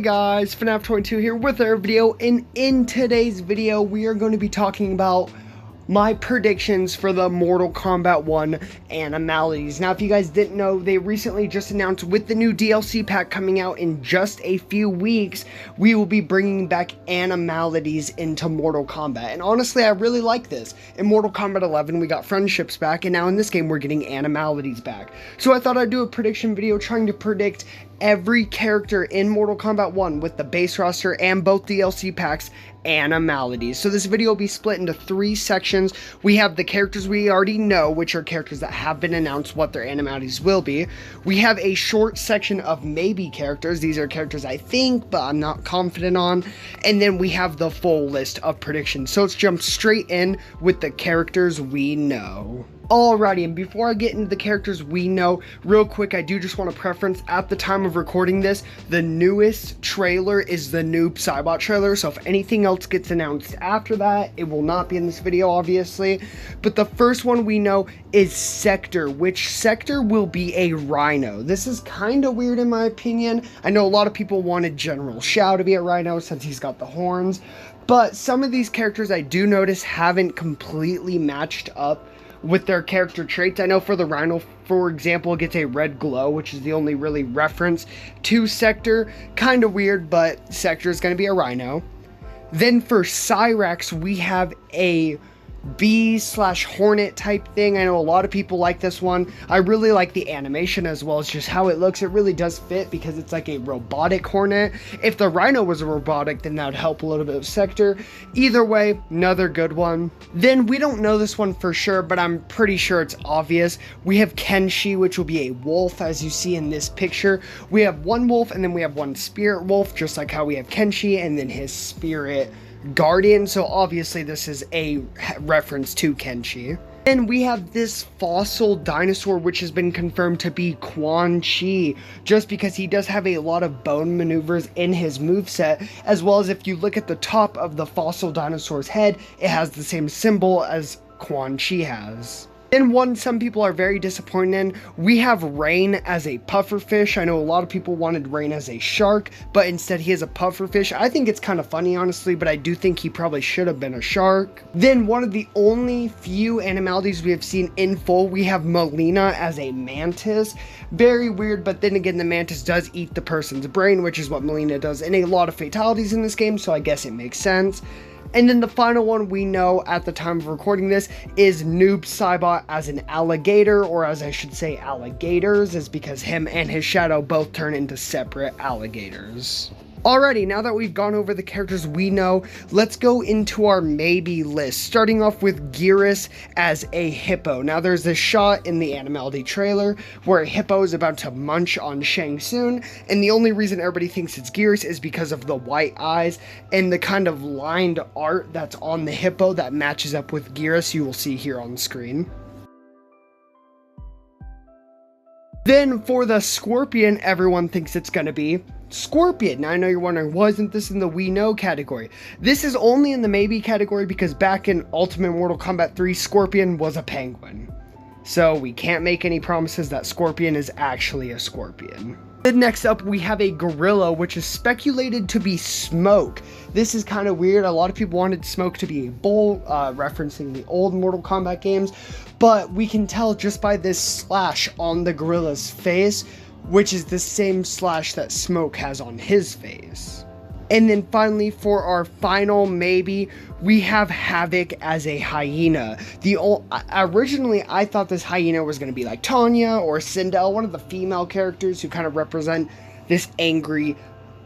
guys, FNAF22 here with our video, and in today's video we are going to be talking about my predictions for the Mortal Kombat 1 Animalities. Now, if you guys didn't know, they recently just announced with the new DLC pack coming out in just a few weeks, we will be bringing back Animalities into Mortal Kombat. And honestly, I really like this. In Mortal Kombat 11, we got friendships back, and now in this game, we're getting Animalities back. So I thought I'd do a prediction video trying to predict every character in Mortal Kombat 1 with the base roster and both DLC packs Animalities. So this video will be split into three sections. We have the characters we already know, which are characters that have been announced what their Animalities will be. We have a short section of maybe characters. These are characters I think, but I'm not confident on. And then we have the full list of predictions. So let's jump straight in with the characters we know. Alrighty, and before I get into the characters we know, real quick, I do just want to preference, at the time of recording this, the newest trailer is the Noob Saibot trailer, so if anything else gets announced after that, it will not be in this video, obviously. But the first one we know is Sector, which Sector will be a Rhino. This is kind of weird in my opinion. I know a lot of people wanted General Shao to be a Rhino since he's got the horns, but some of these characters I do notice haven't completely matched up with their character traits. I know for the Rhino, for example, it gets a red glow, which is the only really reference to Sector. Kind of weird, but Sector is going to be a Rhino. Then for Cyrax, we have a bee/hornet type thing. I know a lot of people like this one. I really like the animation as well as just how it looks. It really does fit because it's like a robotic hornet. If the Rhino was a robotic, then that would help a little bit of Sector. Either way, another good one. Then we don't know this one for sure, but I'm pretty sure it's obvious. We have Kenshi, which will be a wolf, as you see in this picture. We have one wolf and then we have one spirit wolf, just like how we have Kenshi and then his spirit guardian, so obviously this is a reference to Kenshi. Then we have this fossil dinosaur, which has been confirmed to be Quan Chi, just because he does have a lot of bone maneuvers in his moveset, as well as if you look at the top of the fossil dinosaur's head, it has the same symbol as Quan Chi has. Then one some people are very disappointed in, we have Rain as a pufferfish. I know a lot of people wanted Rain as a shark, but instead he is a pufferfish. I think it's kind of funny, honestly, but I do think he probably should have been a shark. Then one of the only few Animalities we have seen in full, we have Melina as a mantis. Very weird, but then again, the mantis does eat the person's brain, which is what Melina does in a lot of fatalities in this game, so I guess it makes sense. And then the final one we know at the time of recording this is Noob Saibot as an alligator, or as I should say alligators, is because him and his shadow both turn into separate alligators. Alrighty, now that we've gone over the characters we know, let's go into our maybe list, starting off with Geras as a hippo. Now there's this shot in the Animality trailer where a hippo is about to munch on Shang Tsung, and the only reason everybody thinks it's Geras is because of the white eyes and the kind of lined art that's on the hippo that matches up with Geras you will see here on the screen. Then for the Scorpion, everyone thinks it's going to be Scorpion. Now I know you're wondering, why isn't this in the we know category? This is only in the maybe category because back in Ultimate Mortal Kombat 3, Scorpion was a penguin. So we can't make any promises that Scorpion is actually a scorpion. Then next up, we have a gorilla, which is speculated to be Smoke. This is kind of weird. A lot of people wanted Smoke to be a bull, referencing the old Mortal Kombat games, but we can tell just by this slash on the gorilla's face, which is the same slash that Smoke has on his face. And then finally, for our final maybe, we have Havoc as a hyena. Originally, I thought this hyena was going to be like Tanya or Sindel, one of the female characters who kind of represent this angry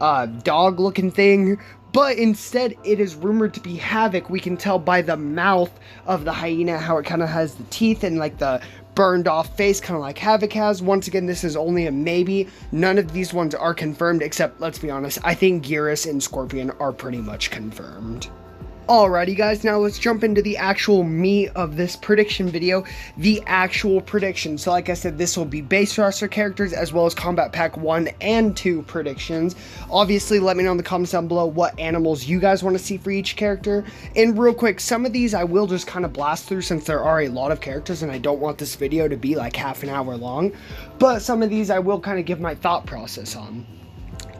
dog-looking thing. But instead, it is rumored to be Havoc. We can tell by the mouth of the hyena how it kind of has the teeth and like the burned off face, kind of like Havoc has. Once again, this is only a maybe. None of these ones are confirmed, except, let's be honest, I think Geras and Scorpion are pretty much confirmed. Alrighty guys, now let's jump into the actual meat of this prediction video, the actual predictions. So like I said, this will be base roster characters as well as Combat Pack 1 and 2 predictions. Obviously, let me know in the comments down below what animals you guys want to see for each character. And real quick, some of these I will just kind of blast through since there are a lot of characters and I don't want this video to be like half an hour long. But some of these I will kind of give my thought process on.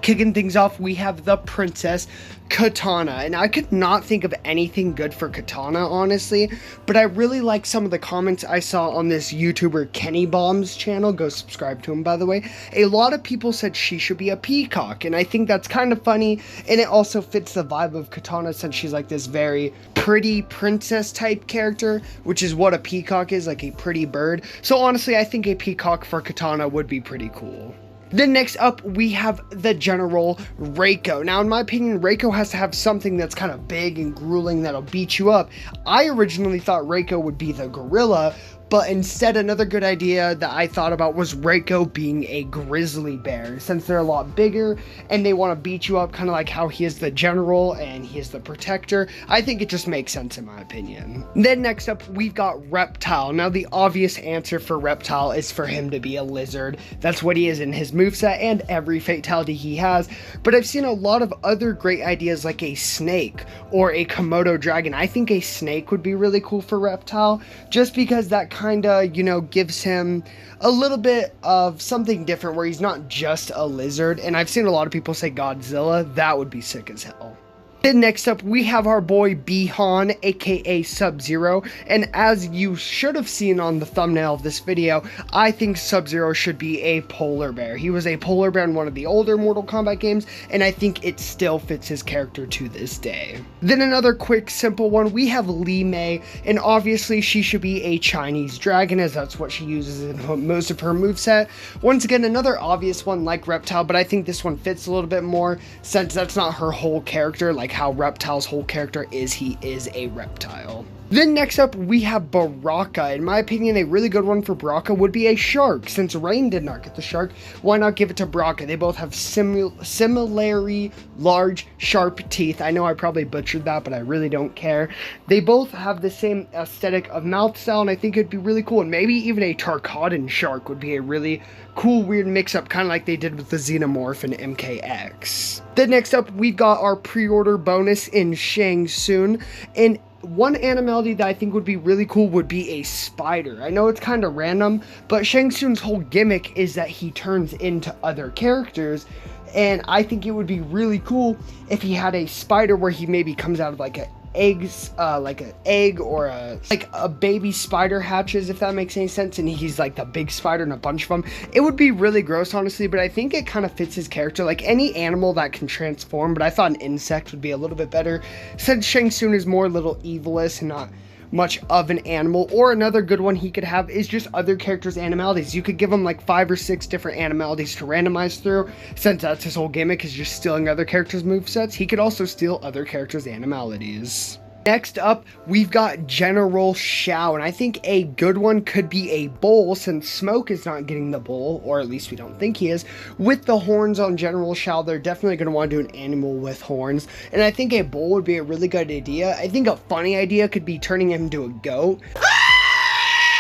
Kicking things off, we have the Princess Katana, and I could not think of anything good for Katana, honestly, but I really like some of the comments I saw on this YouTuber Kenny Bomb's channel. Go subscribe to him, by the way. A lot of people said she should be a peacock, and I think that's kind of funny, and it also fits the vibe of Katana since she's like this very pretty princess type character, which is what a peacock is, like a pretty bird. So honestly, I think a peacock for Katana would be pretty cool. Then next up, we have the General Reiko. Now, in my opinion, Reiko has to have something that's kind of big and grueling that'll beat you up. I originally thought Reiko would be the gorilla, but instead another good idea that I thought about was Reiko being a grizzly bear, since they're a lot bigger and they want to beat you up, kind of like how he is the general and he is the protector. I think it just makes sense in my opinion. Then next up, we've got Reptile. Now, the obvious answer for Reptile is for him to be a lizard. That's what he is in his moveset and every fatality he has, but I've seen a lot of other great ideas like a snake or a Komodo dragon. I think a snake would be really cool for Reptile, just because that kind of, you know, gives him a little bit of something different where he's not just a lizard. And I've seen a lot of people say Godzilla. That would be sick as hell. Then next up, we have our boy Bihan, aka Sub-Zero, and as you should have seen on the thumbnail of this video, I think Sub-Zero should be a polar bear. He was a polar bear in one of the older Mortal Kombat games, and I think it still fits his character to this day. Then another quick, simple one, we have Li Mei, and obviously she should be a Chinese dragon, as that's what she uses in most of her moveset. Once again, another obvious one like Reptile, but I think this one fits a little bit more, since that's not her whole character, like how Reptile's whole character is, he is a reptile. Then next up, we have Baraka. In my opinion, a really good one for Baraka would be a shark. Since Rain did not get the shark, why not give it to Baraka? They both have similarly large, sharp teeth. I know I probably butchered that, but I really don't care. They both have the same aesthetic of mouth style, and I think it'd be really cool. And maybe even a Tarkatan shark would be a really cool, weird mix-up, kind of like they did with the Xenomorph and MKX. Then next up, we've got our pre-order bonus in Shang Tsung, and one animality that I think would be really cool would be a spider. I know it's kind of random, but Shang Tsung's whole gimmick is that he turns into other characters, and I think it would be really cool if he had a spider where he maybe comes out of like an egg or a baby spider hatches, if that makes any sense, and he's like the big spider and a bunch of them. It would be really gross, honestly, but I think it kind of fits his character, like any animal that can transform, but I thought an insect would be a little bit better, since Shang Tsung is more little evilous and not much of an animal. Or another good one he could have is just other characters' animalities. You could give him like 5 or 6 different animalities to randomize through, since that's his whole gimmick, is just stealing other characters' movesets. He could also steal other characters' animalities. Next up, we've got General Shao, and I think a good one could be a bull, since Smoke is not getting the bull, or at least we don't think he is. With the horns on General Shao, they're definitely going to want to do an animal with horns, and I think a bull would be a really good idea. I think a funny idea could be turning him into a goat,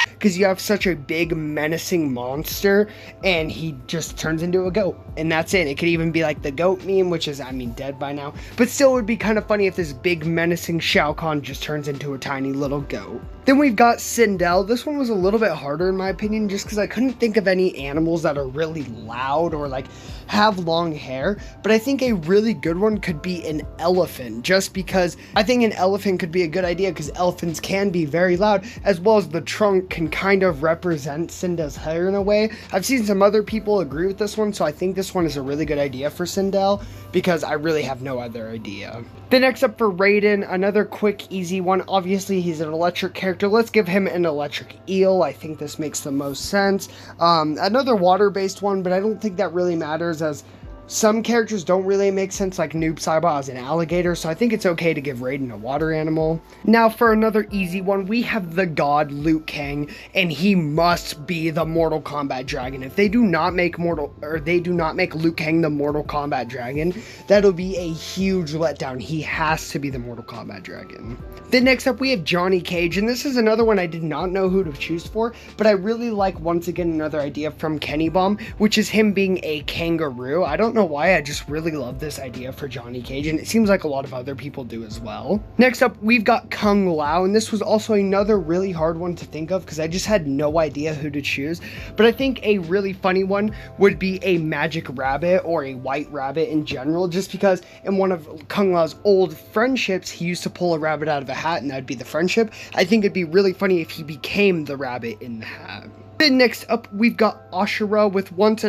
because you have such a big menacing monster and he just turns into a goat, and that's it. It could even be like the goat meme, which is, I mean, dead by now, but still it would be kind of funny if this big menacing Shao Kahn just turns into a tiny little goat. Then we've got Sindel. This one was a little bit harder in my opinion, just because I couldn't think of any animals that are really loud or like have long hair, but I think a really good one could be an elephant, just because I think an elephant could be a good idea, because elephants can be very loud, as well as the trunk can kind of represent Sindel's hair in a way. I've seen some other people agree with this one, so I think this one is a really good idea for Sindel, because I really have no other idea. Then next up for Raiden, another quick, easy one. Obviously, he's an electric character. Let's give him an electric eel. I think this makes the most sense. Another water-based one, but I don't think that really matters, as some characters don't really make sense, like Noob Saibot as an alligator, so I think it's okay to give Raiden a water animal. Now for another easy one, we have the god Liu Kang, and he must be the Mortal Kombat dragon. If they do not make Liu Kang the Mortal Kombat dragon, that'll be a huge letdown. He has to be the Mortal Kombat dragon. Then next up, we have Johnny Cage, and this is another one I did not know who to choose for, but I really like, once again, another idea from Kenny Bomb, which is him being a kangaroo. I don't know know why, I just really love this idea for Johnny Cage, and it seems like a lot of other people do as well. Next up, we've got Kung Lao, and this was also another really hard one to think of because I just had no idea who to choose, but I think a really funny one would be a magic rabbit or a white rabbit in general, just because in one of Kung Lao's old friendships, he used to pull a rabbit out of a hat, and that'd be the friendship. I think it'd be really funny if he became the rabbit in the hat. Then next up, we've got Ashura with once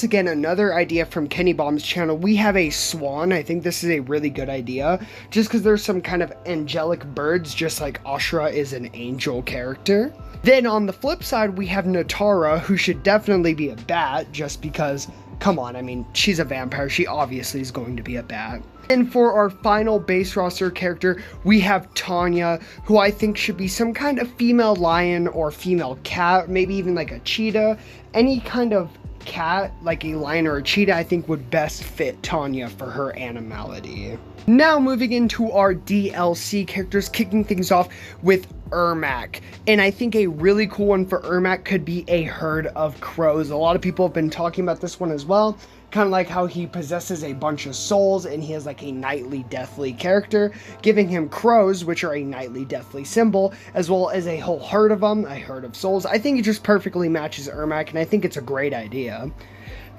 again another idea from Kenny Baum's channel. We have a swan. I think this is a really good idea, just because there's some kind of angelic birds, just like Ashura is an angel character. Then on the flip side, we have Natara, who should definitely be a bat, just because, come on, I mean, she's a vampire. She obviously is going to be a bat. And for our final base roster character, we have Tanya, who I think should be some kind of female lion or female cat, maybe even like a cheetah. Any kind of cat, like a lion or a cheetah, I think would best fit Tanya for her animality. Now moving into our DLC characters, kicking things off with Ermac. And I think a really cool one for Ermac could be a herd of crows. A lot of people have been talking about this one as well. Kind of like how he possesses a bunch of souls and he has like a nightly deathly character, giving him crows, which are a nightly deathly symbol, as well as a whole herd of them, a herd of souls. I think it just perfectly matches Ermac, and I think it's a great idea.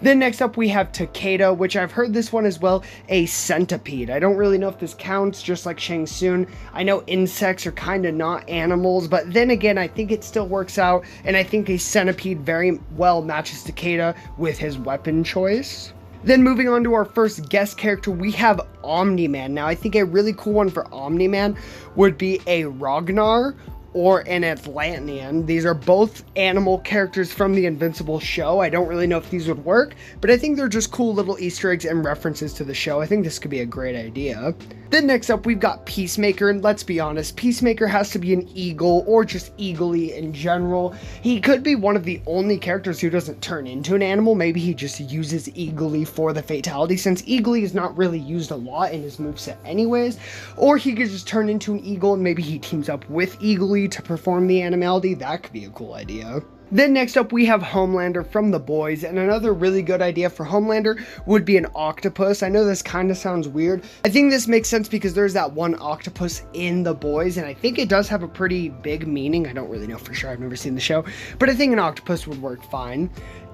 Then next up we have Takeda, which I've heard this one as well, a centipede. I don't really know if this counts, just like Shang Tsung. I know insects are kind of not animals, but then again, I think it still works out, and I think a centipede very well matches Takeda with his weapon choice. Then moving on to our first guest character, we have Omni-Man. Now I think a really cool one for Omni-Man would be a Ragnar or an Atlantean. These are both animal characters from the Invincible show. I don't really know if these would work, but I think they're just cool little Easter eggs and references to the show. I think this could be a great idea. Then next up, we've got Peacemaker, and let's be honest, Peacemaker has to be an eagle or just eagly in general. He could be one of the only characters who doesn't turn into an animal. Maybe he just uses eagly for the fatality, since eagly is not really used a lot in his moveset anyways. Or he could just turn into an eagle and maybe he teams up with eagly to perform the animality. That could be a cool idea. Then next up we have Homelander from The Boys, and another really good idea for Homelander would be an octopus. I know this kind of sounds weird. I think this makes sense because there's that one octopus in The Boys, and I think it does have a pretty big meaning. I don't really know for sure, I've never seen the show, but I think an octopus would work fine.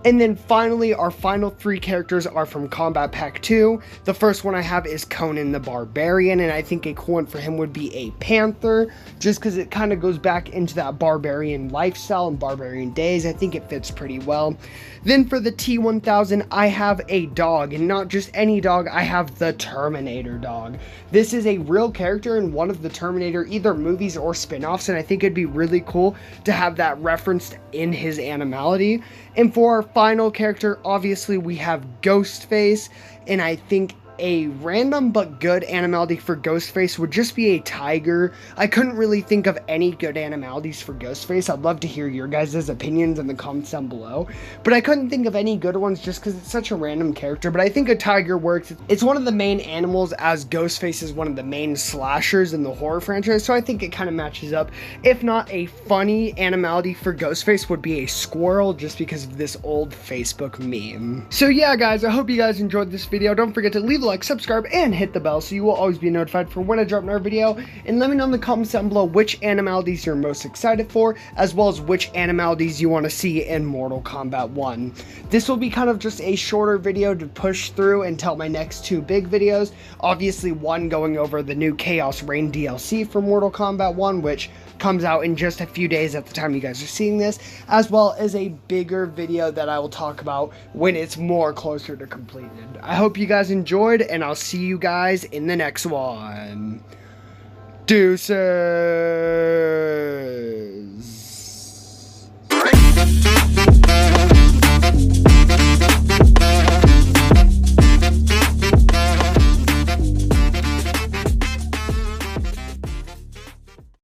And then finally, our final three characters are from Kombat Pack 2. The first one I have is Conan the Barbarian, and I think a cool one for him would be a panther, just because it kind of goes back into that barbarian lifestyle and barbarian days. I think it fits pretty well. Then for the T-1000, I have a dog, and not just any dog, I have the Terminator dog. This is a real character in one of the Terminator either movies or spin-offs, and I think it'd be really cool to have that referenced in his animality. And for our final character, obviously we have Ghostface, and I think a random but good animality for Ghostface would just be a tiger. I couldn't really think of any good animalities for Ghostface. I'd love to hear your guys' opinions in the comments down below, but I couldn't think of any good ones just because it's such a random character. But I think a tiger works. It's one of the main animals, as Ghostface is one of the main slashers in the horror franchise, so I think it kind of matches up. If not, a funny animality for Ghostface would be a squirrel, just because of this old Facebook meme. So yeah guys, I hope you guys enjoyed this video. Don't forget to leave a like, subscribe, and hit the bell so you will always be notified for when I drop another video. And let me know in the comments down below which animalities you're most excited for, as well as which animalities you want to see in Mortal Kombat 1. This will be kind of just a shorter video to push through until my next two big videos. Obviously, one going over the new Chaos Reign DLC for Mortal Kombat 1, which comes out in just a few days at the time you guys are seeing this, as well as a bigger video that I will talk about when it's more closer to completed. I hope you guys enjoyed, and I'll see you guys in the next one. Deuces!